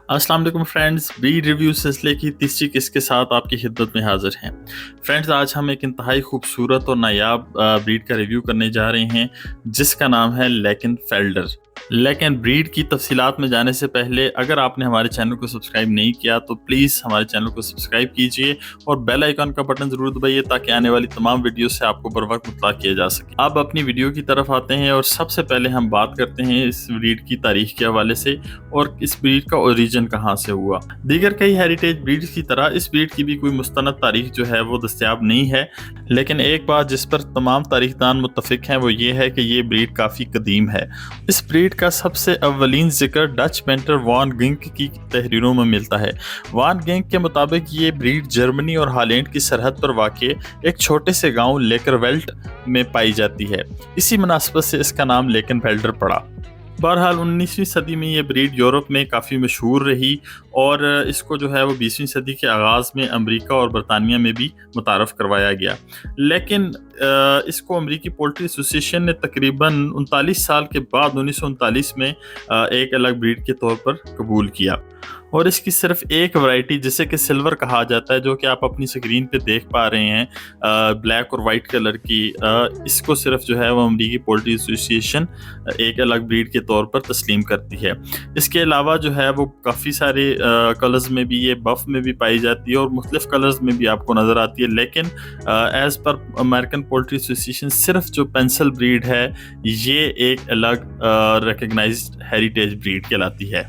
अस्सलाम वालेकुम friends, breed review सिलसिले की तीसरी किस्त के साथ आपकी खिदमत में हाजिर हैं। फ्रेंड्स, आज हम एक इंतहाई खूबसूरत और नायाब ब्रीड का रिव्यू करने जा रहे हैं जिसका नाम है लेकेनफेल्डर। लेकिन ब्रीड की तफसीलात में जाने से पहले अगर आपने हमारे चैनल को सब्सक्राइब नहीं किया तो प्लीज़ हमारे चैनल को सब्सक्राइब कीजिए और बेल आइकन का बटन ज़रूर दबाइए ताकि आने वाली तमाम वीडियो से आपको बर वक्त मुतला किया जा सके। अब अपनी वीडियो की तरफ आते हैं और सबसे पहले हम बात करते हैं इस ब्रीड की तारीख के हवाले से और इस ब्रीड का ओरिजिन कहाँ से हुआ। दीगर कई हेरिटेज ब्रीड की तरह इस ब्रीड की भी कोई मुस्तनद तारीख जो है वो दस्तयाब नहीं है, लेकिन एक बात जिस पर तमाम तारीखदान मुत्तफिक हैं वो ये है कि ये ब्रीड काफ़ी कदीम है। इस ब्रीड का सबसे अव्वलीन जिक्र डच पेंटर वान गिंक की तहरीरों में मिलता है। वान गिंक के मुताबिक ये ब्रीड जर्मनी और हॉलैंड की सरहद पर वाक़े एक छोटे से गांव लेकरवेल्ट में पाई जाती है। इसी मुनासबत से इसका नाम लेकेनफेल्डर पड़ा। बहरहाल 19वीं सदी में ये ब्रीड यूरोप में काफ़ी मशहूर रही और इसको जो है वो 20वीं सदी के आगाज़ में अमेरिका और बरतानिया में भी मुतारफ़ करवाया गया, लेकिन इसको अमेरिकी पोल्ट्री एसोसिएशन ने तकरीबन 39 साल के बाद 1939 में एक अलग ब्रीड के तौर पर कबूल किया और इसकी सिर्फ एक वैरायटी जिसे कि सिल्वर कहा जाता है, जो कि आप अपनी स्क्रीन पे देख पा रहे हैं, ब्लैक और वाइट कलर की, इसको सिर्फ जो है वो अमेरिकी पोल्ट्री एसोसिएशन एक अलग ब्रीड के तौर पर तस्लीम करती है। इसके अलावा जो है वो काफ़ी सारे कलर्स में भी ये बफ में भी पाई जाती है और मुख्तलिफ कलर्स में भी आपको नज़र आती है, लेकिन as per American poultry association सिर्फ जो पेंसिल ब्रीड है ये एक अलग रिकग्नाइज्ड हेरिटेज ब्रीड कहलाती है।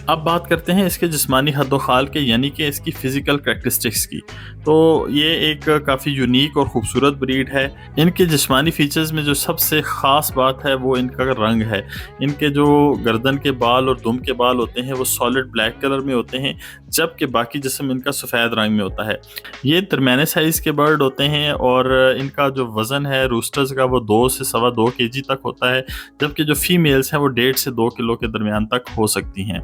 अब बात करते हैं इसके जिस्मानी हद्दोखाल के, यानी कि इसकी फ़िज़िकल करैक्टरिस्टिक्स की। तो ये एक काफ़ी यूनिक और ख़ूबसूरत ब्रीड है। इनके जिस्मानी फ़ीचर्स में जो सबसे ख़ास बात है वो इनका रंग है। इनके जो गर्दन के बाल और दुम के बाल होते हैं वो सॉलिड ब्लैक कलर में होते हैं, जबकि बाकी जिस्म इनका सफ़ेद रंग में होता है। ये दरमियाने साइज़ के बर्ड होते हैं और इनका जो वज़न है रूस्टर्स का वो 2 से सवा 2 kg तक होता है, जबकि जो फ़ीमेल्स हैं वो 1.5 से 2 किलो के दरमियान तक हो सकती हैं।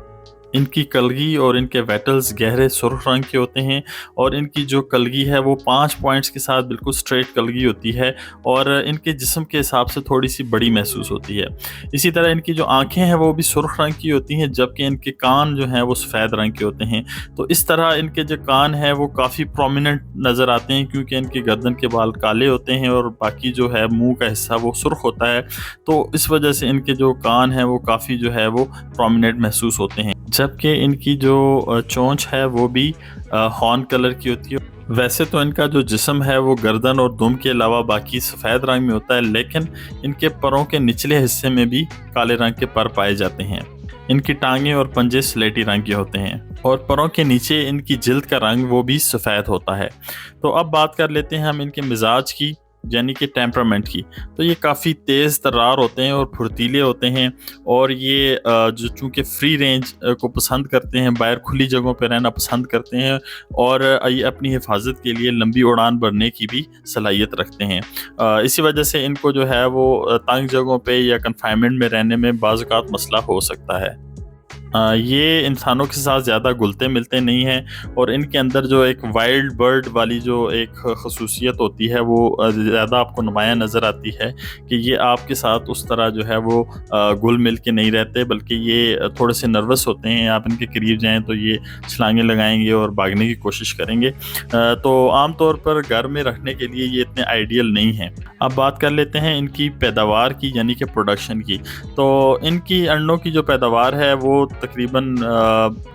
इनकी कलगी और इनके वेटल्स गहरे सुर्ख रंग के होते हैं और इनकी जो कलगी है वो 5 पॉइंट्स के साथ बिल्कुल स्ट्रेट कलगी होती है और इनके जिस्म के हिसाब से थोड़ी सी बड़ी महसूस होती है। इसी तरह इनकी जो आंखें हैं वो भी सुर्ख रंग की होती हैं, जबकि इनके कान जो हैं वो सफ़ेद रंग के होते हैं। तो इस तरह इनके जो कान हैं वो काफ़ी प्रोमिनेंट नज़र आते हैं क्योंकि इनकी गर्दन के बाल काले होते हैं और बाकी जो है मुँह का हिस्सा वो सुर्ख होता है। तो इस वजह से इनके जो कान हैं वो काफ़ी जो है वो प्रोमिनेंट महसूस होते हैं, जबकि इनकी जो चोंच है वो भी हॉर्न कलर की होती है। वैसे तो इनका जो जिस्म है वो गर्दन और दुम के अलावा बाकी सफ़ेद रंग में होता है, लेकिन इनके परों के निचले हिस्से में भी काले रंग के पर पाए जाते हैं। इनकी टांगें और पंजे स्लेटी रंग के होते हैं और परों के नीचे इनकी जिल्द का रंग वो भी सफ़ेद होता है। तो अब बात कर लेते हैं हम इनके मिजाज की, यानी कि टेम्परामेंट की। तो ये काफ़ी तेज़ तर्रार होते हैं और फुर्तीले होते हैं और ये जो चूँकि फ्री रेंज को पसंद करते हैं, बाहर खुली जगहों पर रहना पसंद करते हैं और ये अपनी हिफाजत के लिए लंबी उड़ान भरने की भी सलाहियत रखते हैं। इसी वजह से इनको जो है वो तंग जगहों पे या कन्फाइनमेंट में रहने में बाज़ औक़ात मसला हो सकता है। ये इंसानों के साथ ज़्यादा घुलते मिलते नहीं हैं और इनके अंदर जो एक वाइल्ड बर्ड वाली जो एक खसूसियत होती है वो ज़्यादा आपको नुमायाँ नज़र आती है कि ये आपके साथ उस तरह जो है वो घुल मिल के नहीं रहते, बल्कि ये थोड़े से नर्वस होते हैं। आप इनके करीब जाएं तो ये छलांगे लगाएंगे और भागने की कोशिश करेंगे। तो आम तौर पर घर में रखने के लिए ये इतने आइडियल नहीं हैं। अब बात कर लेते हैं इनकी पैदावार की, यानी कि प्रोडक्शन की। तो इनकी अंडों की जो पैदावार है वो तकरीबन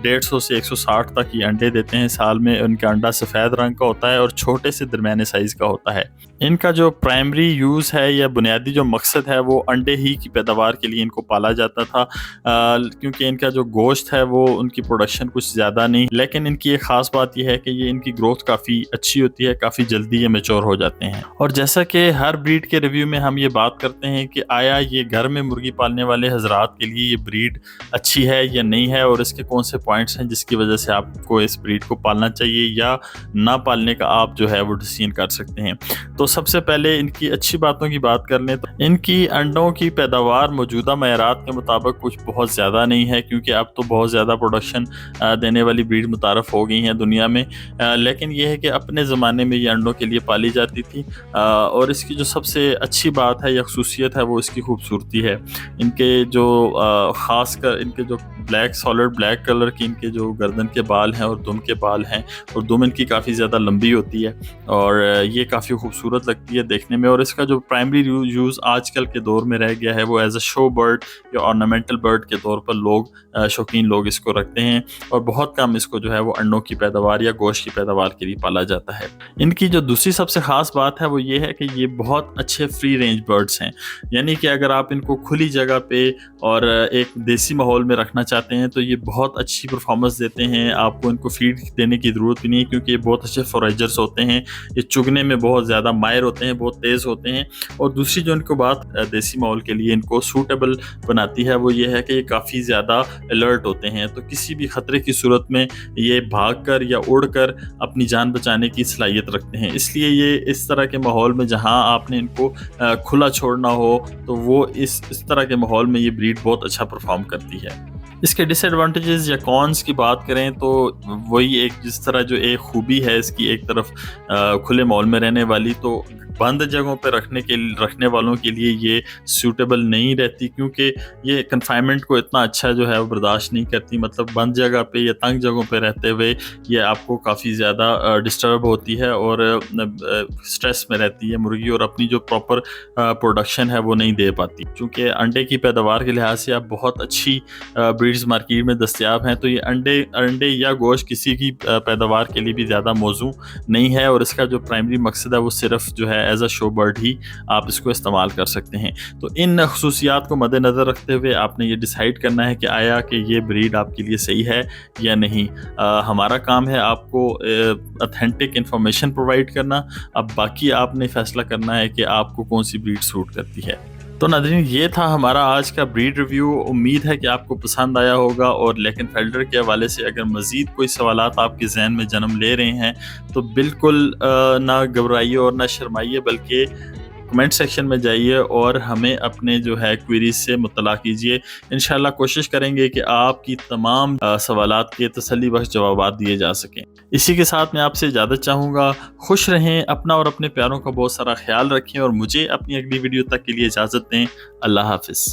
150 से 160 तक ये अंडे देते हैं साल में। उनका अंडा सफ़ेद रंग का होता है और छोटे से दरमियाने साइज़ का होता है। इनका जो प्राइमरी यूज़ है या बुनियादी जो मकसद है वो अंडे ही की पैदावार के लिए इनको पाला जाता था, क्योंकि इनका जो गोश्त है वो उनकी प्रोडक्शन कुछ ज़्यादा नहीं, लेकिन इनकी एक ख़ास बात यह है कि ये इनकी ग्रोथ काफ़ी अच्छी होती है, काफ़ी जल्दी ये मैच्योर हो जाते हैं। और जैसा कि हर ब्रीड के रिव्यू में हम ये बात करते हैं कि आया ये घर में मुर्गी पालने वाले हजरात के लिए ये ब्रीड अच्छी है या नहीं है और इसके कौन से पॉइंट्स हैं जिसकी वजह से आपको इस ब्रीड को पालना चाहिए या ना पालने का आप जो है वो डिसीजन कर सकते हैं। तो تو سب سے پہلے ان کی اچھی باتوں کی بات کر لیں تو ان کی انڈوں کی پیداوار موجودہ معیارات کے مطابق کچھ بہت زیادہ نہیں ہے، کیونکہ اب تو بہت زیادہ پروڈکشن دینے والی بریڈ متعارف ہو گئی ہیں دنیا میں، لیکن یہ ہے کہ اپنے زمانے میں یہ انڈوں کے لیے پالی جاتی تھی، اور اس کی جو سب سے اچھی بات ہے یا خصوصیت ہے وہ اس کی خوبصورتی ہے۔ ان کے جو خاص کر ان کے جو سالڈ بلیک کلر کی ان کے جو گردن کے بال ہیں اور دم کے بال ہیں، اور دم ان کی کافی زیادہ لمبی ہوتی ہے اور یہ کافی خوبصورت لگتی ہے دیکھنے میں، اور اس کا جو پرائمری یوز آج کل کے دور میں رہ گیا ہے وہ ایز اے شو برڈ یا آرنامنٹل برڈ کے طور پر شوقین لوگ اس کو رکھتے ہیں، اور بہت کم اس کو جو ہے وہ انڈوں کی پیداوار یا گوشت کی پیداوار کے لیے پالا جاتا ہے۔ ان کی جو دوسری سب سے خاص بات ہے وہ یہ ہے کہ یہ بہت اچھے فری رینج برڈز ہیں، یعنی کہ اگر آپ ان کو کھلی جگہ پہ اور ایک دیسی ماحول میں رکھنا چاہتے ہیں تو یہ بہت اچھی پرفارمنس دیتے ہیں۔ آپ کو ان کو فیڈ دینے کی ضرورت بھی نہیں ہے، کیونکہ یہ بہت اچھے فوریجرز ہوتے ہیں، یہ چگنے میں بہت زیادہ ماہر ہوتے ہیں، بہت تیز ہوتے ہیں۔ اور دوسری جو ان کو بات دیسی ماحول کے لیے ان کو سوٹیبل بناتی ہے وہ یہ ہے کہ یہ کافی زیادہ الرٹ ہوتے ہیں، تو کسی بھی خطرے کی صورت میں یہ بھاگ کر یا اڑ کر اپنی جان بچانے کی صلاحیت رکھتے ہیں۔ اس لیے یہ اس طرح کے ماحول میں جہاں آپ نے ان کو کھلا چھوڑنا ہو تو وہ اس طرح کے ماحول میں یہ بریڈ بہت اچھا پرفارم کرتی ہے۔ اس کے ڈس ایڈوانٹیجز یا کونس کی بات کریں تو وہی ایک جس طرح جو ایک خوبی ہے اس کی، ایک طرف کھلے ماحول میں رہنے والی، تو بند جگہوں پہ رکھنے والوں کے لیے یہ سوٹیبل نہیں رہتی، کیونکہ یہ کنفائنمنٹ کو اتنا اچھا جو ہے وہ برداشت نہیں کرتی، مطلب بند جگہ پہ یا تنگ جگہوں پہ رہتے ہوئے یہ آپ کو کافی زیادہ ڈسٹرب ہوتی ہے اور سٹریس میں رہتی ہے مرغی، اور اپنی جو پراپر پروڈکشن ہے وہ نہیں دے پاتی۔ چونکہ انڈے کی پیداوار کے لحاظ سے اب بہت اچھی بریڈز مارکیٹ میں دستیاب ہیں، تو یہ انڈے یا گوشت کسی کی پیداوار کے لیے بھی زیادہ موزوں نہیں ہے، اور اس کا جو پرائمری مقصد ہے وہ صرف جو ہے ایز اے شو برڈ ہی آپ اس کو استعمال کر سکتے ہیں۔ تو ان خصوصیات کو مد نظر رکھتے ہوئے آپ نے یہ ڈیسائیڈ کرنا ہے کہ آیا کہ یہ بریڈ آپ کے لیے صحیح ہے یا نہیں۔ ہمارا کام ہے آپ کو اتھینٹک انفارمیشن پرووائڈ کرنا، اب باقی آپ نے فیصلہ کرنا ہے کہ آپ کو کون سی بریڈ سوٹ کرتی ہے۔ تو ناظرین، یہ تھا ہمارا آج کا بریڈ ریویو۔ امید ہے کہ آپ کو پسند آیا ہوگا، اور لیکن فیلڈر کے حوالے سے اگر مزید کوئی سوالات آپ کے ذہن میں جنم لے رہے ہیں تو بالکل نہ گھبرائیے اور نہ شرمائیے، بلکہ کمنٹ سیکشن میں جائیے اور ہمیں اپنے جو ہے کوئریز سے مطلع کیجیے۔ انشاءاللہ کوشش کریں گے کہ آپ کی تمام سوالات کے تسلی بخش جوابات دیے جا سکیں۔ اسی کے ساتھ میں آپ سے اجازت چاہوں گا۔ خوش رہیں، اپنا اور اپنے پیاروں کا بہت سارا خیال رکھیں، اور مجھے اپنی اگلی ویڈیو تک کے لیے اجازت دیں۔ اللہ حافظ۔